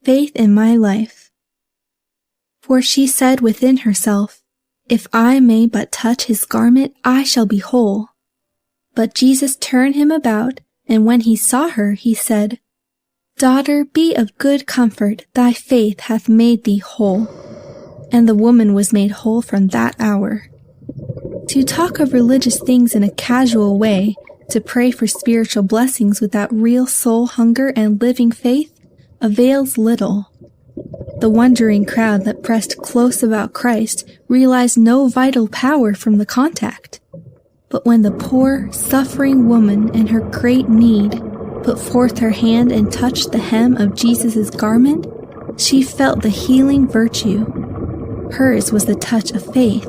faith in my life. For she said within herself, If I may but touch his garment, I shall be whole. But Jesus turned him about, and when he saw her, he said, Daughter, be of good comfort, thy faith hath made thee whole. And the woman was made whole from that hour. To talk of religious things in a casual way, to pray for spiritual blessings without real soul hunger and living faith, avails little. The wondering crowd that pressed close about Christ realized no vital power from the contact. But when the poor, suffering woman in her great need put forth her hand and touched the hem of Jesus' garment, she felt the healing virtue. Hers was the touch of faith.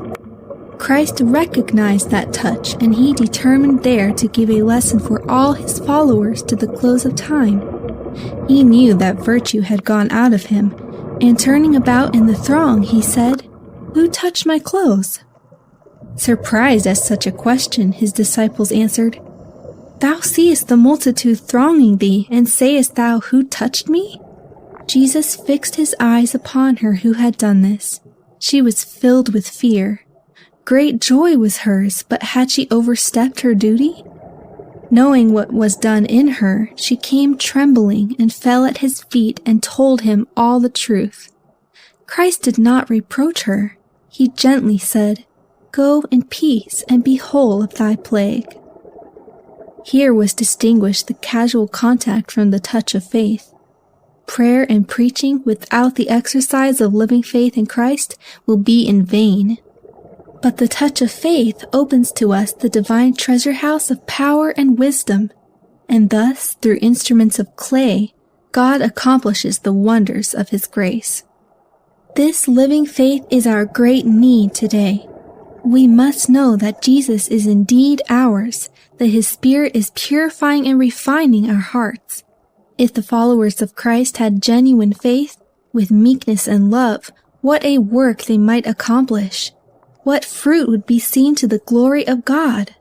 Christ recognized that touch, and he determined there to give a lesson for all his followers to the close of time. He knew that virtue had gone out of him, and turning about in the throng, he said, Who touched my clothes? Surprised at such a question, his disciples answered, Thou seest the multitude thronging thee, and sayest thou, Who touched me? Jesus fixed his eyes upon her who had done this. She was filled with fear. Great joy was hers, but had she overstepped her duty? Knowing what was done in her, she came trembling and fell at his feet and told him all the truth. Christ did not reproach her. He gently said, Go in peace and be whole of thy plague. Here was distinguished the casual contact from the touch of faith. Prayer and preaching without the exercise of living faith in Christ will be in vain. But the touch of faith opens to us the divine treasure house of power and wisdom, and thus, through instruments of clay, God accomplishes the wonders of his grace. This living faith is our great need today. We must know that Jesus is indeed ours, that his Spirit is purifying and refining our hearts. If the followers of Christ had genuine faith, with meekness and love, what a work they might accomplish! What fruit would be seen to the glory of God!